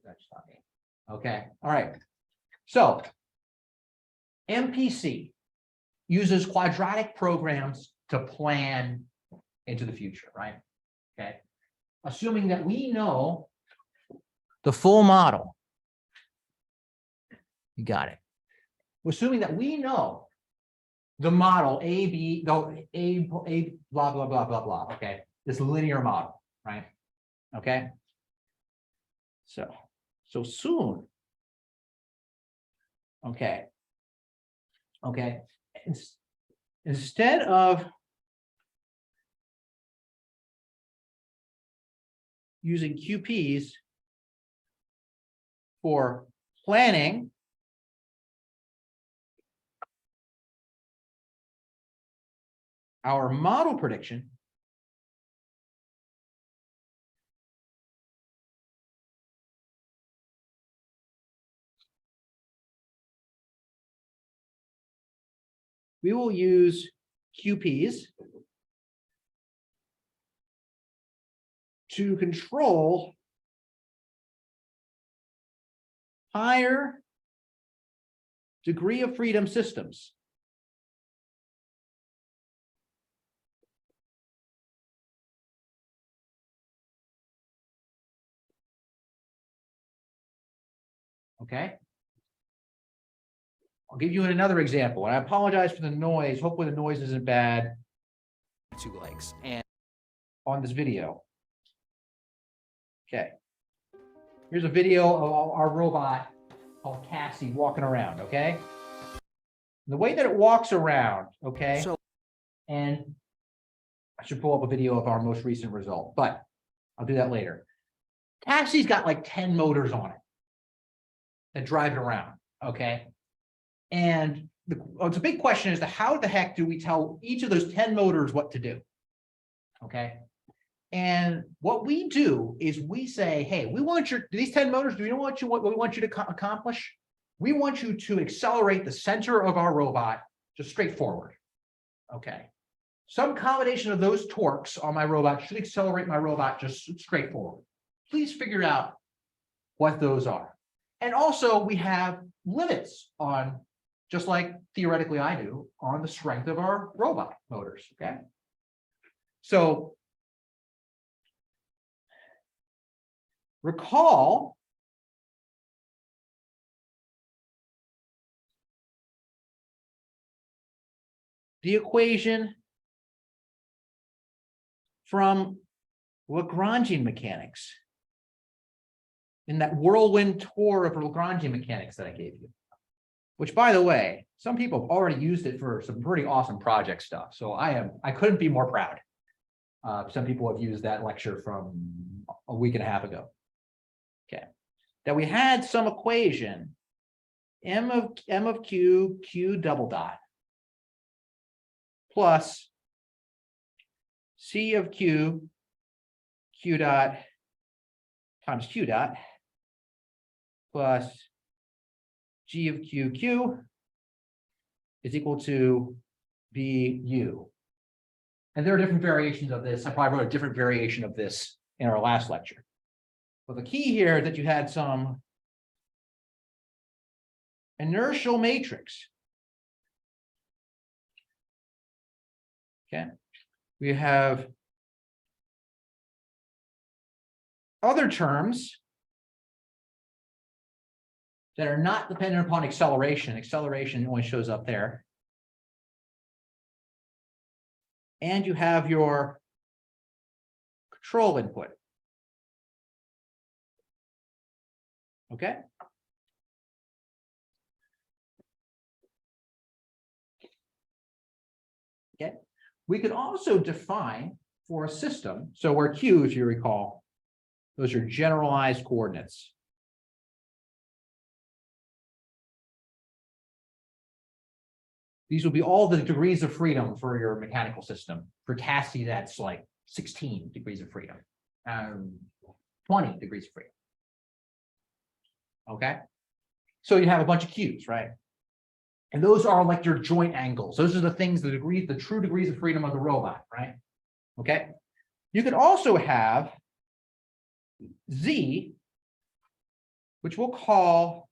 That's not me. Okay. All right. So MPC uses quadratic programs to plan into the future, right? Okay. Assuming that we know the full model. You got it. Assuming that we know the model A, B, no, A, blah, blah, blah, blah, blah. Okay. This linear model, right? Okay. So soon. Okay. Okay. Instead of using QPs for planning our model prediction we will use QPs to control higher degree of freedom systems. Okay. I'll give you another example, and I apologize for the noise. Hopefully the noise isn't bad. 2 legs and on this video. Okay. Here's a video of our robot called Cassie walking around, okay? The way that it walks around, okay? And I should pull up a video of our most recent result, but I'll do that later. Cassie's got like 10 motors on it that drive it around, okay? And it's a big question as to how the heck do we tell each of those 10 motors what to do, okay? And what we do is we say, hey, we want these 10 motors, do you know what we want you to accomplish? We want you to accelerate the center of our robot just straight forward, okay? Some combination of those torques on my robot should accelerate my robot just straight forward. Please figure out what those are. And also we have limits on, just like theoretically I do, on the strength of our robot motors, okay? So recall the equation from Lagrangian mechanics in that whirlwind tour of Lagrangian mechanics that I gave you, which, by the way, some people have already used it for some pretty awesome project stuff. So I couldn't be more proud. Some people have used that lecture from a week and a half ago. Okay, that we had some equation m of q double dot plus c of q dot times q dot plus g of q is equal to bu. And there are different variations of this. I probably wrote a different variation of this in our last lecture. But the key here is that you had some inertial matrix. Okay. We have other terms that are not dependent upon acceleration. Acceleration only shows up there. And you have your control input. Okay. Okay. We could also define for a system, so where Q, if you recall, those are generalized coordinates. These will be all the degrees of freedom for your mechanical system. For Cassie, that's like 16 degrees of freedom, 20 degrees of freedom. Okay, so you have a bunch of Q's, right? And those are like your joint angles. Those are the things, the degrees, the true degrees of freedom of the robot, right? Okay. You could also have Z, which we'll call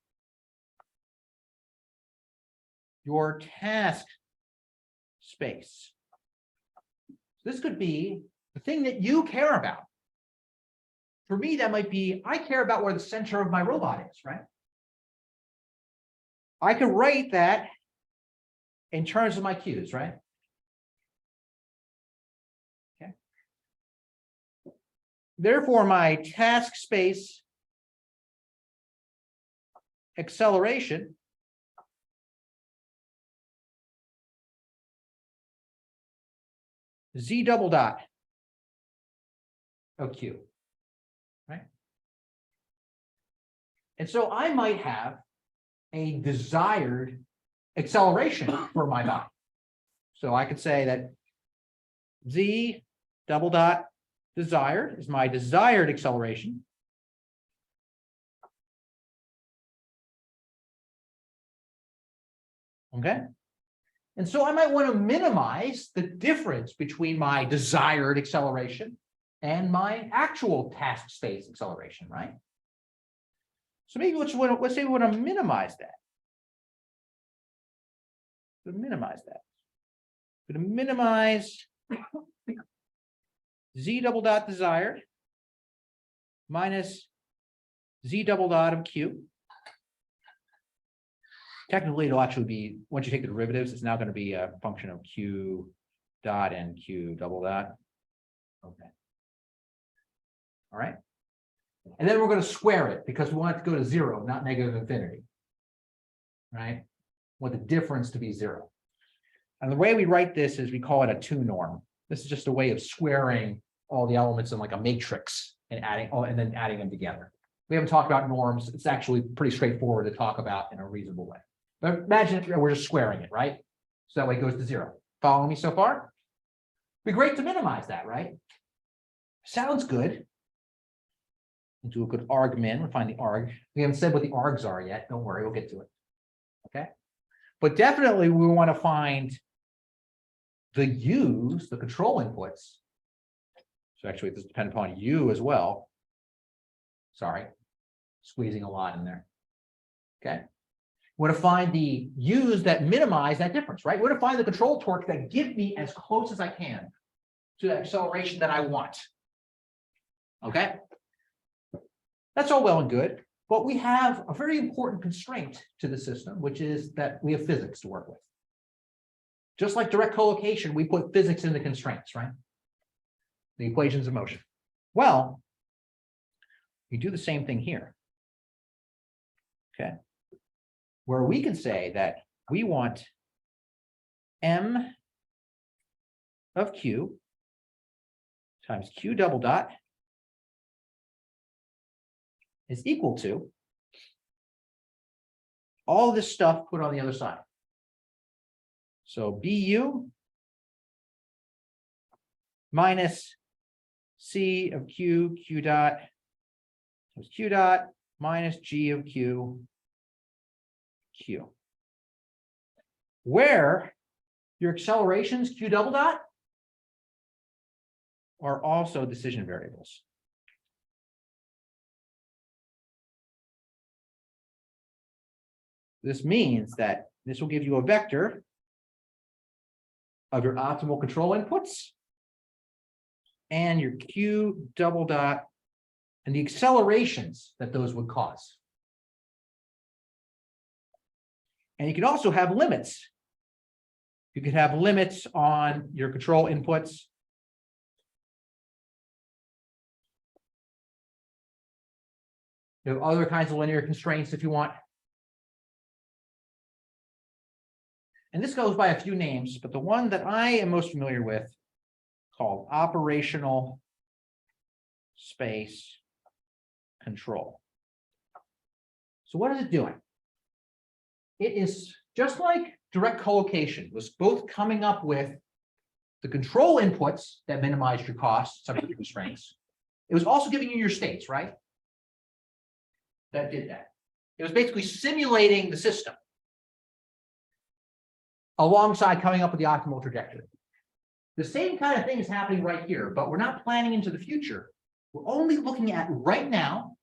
your task space. This could be the thing that you care about. For me, that might be, I care about where the center of my robot is, right? I can write that in terms of my Q's, right? Okay. Therefore, my task space acceleration Z double dot of Q, right? And so I might have a desired acceleration for my body. So I could say that Z double dot desired is my desired acceleration. Okay. And so I might want to minimize the difference between my desired acceleration and my actual task space acceleration, right? So maybe let's say we want to minimize that. Minimize Z double dot desired minus Z double dot of Q. Technically, it'll actually be, once you take the derivatives, it's now going to be a function of Q dot and Q double dot. Okay. All right. And then we're going to square it because we want it to go to 0, not negative infinity. Right? We want the difference to be 0. And the way we write this is we call it a 2 norm. This is just a way of squaring all the elements in like a matrix and then adding them together. We haven't talked about norms. It's actually pretty straightforward to talk about in a reasonable way. But imagine we're just squaring it, right? So that way it goes to 0. Following me so far? It'd be great to minimize that, right? Sounds good. We'll do a good arg min. We'll find the arg. We haven't said what the args are yet. Don't worry, we'll get to it. Okay. But definitely we want to find the u's, the control inputs. So actually this depends upon u as well. Sorry, squeezing a lot in there. Okay. We want to find the u's that minimize that difference, right? We want to find the control torque that give me as close as I can to the acceleration that I want. Okay. That's all well and good, but we have a very important constraint to the system, which is that we have physics to work with. Just like direct collocation, we put physics in the constraints, right? The equations of motion. Well, we do the same thing here. Okay. Where we can say that we want m of q times q double dot is equal to all this stuff put on the other side. So BU minus C of Q, Q dot, times Q dot minus G of Q, Q. Where your accelerations, Q double dot, are also decision variables. This means that this will give you a vector of your optimal control inputs and your Q double dot and the accelerations that those would cause. And you can also have limits. You can have limits on your control inputs. You have other kinds of linear constraints if you want. And this goes by a few names, but the one that I am most familiar with, called operational space control. So what is it doing? It is just like direct collocation was both coming up with the control inputs that minimized your costs, subject to constraints. It was also giving you your states, right? That did that. It was basically simulating the system alongside coming up with the optimal trajectory. The same kind of thing is happening right here, but we're not planning into the future. We're only looking at right now.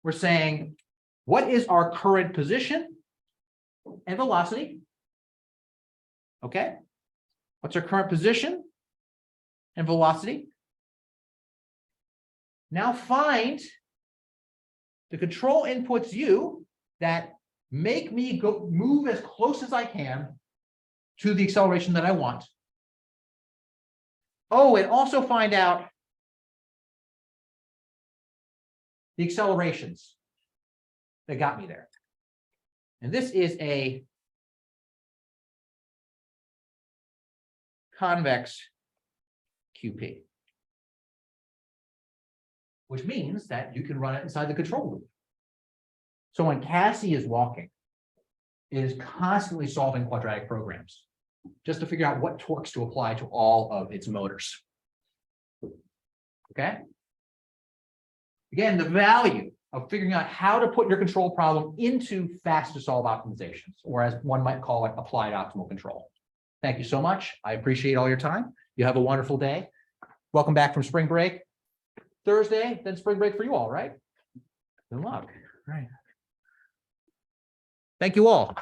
We're saying, what is our current position and velocity? Okay. What's our current position and velocity? Now find the control inputs u that make me move as close as I can to the acceleration that I want. Oh, and also find out the accelerations that got me there. And this is a convex QP, which means that you can run it inside the control loop. So when Cassie is walking, it is constantly solving quadratic programs. just to figure out what torques to apply to all of its motors. Okay? Again, the value of figuring out how to put your control problem into fast to solve optimizations, or as one might call it, applied optimal control. Thank you so much. I appreciate all your time. You have a wonderful day. Welcome back from spring break. Thursday, then spring break for you all, right? Good luck. Right. Thank you all.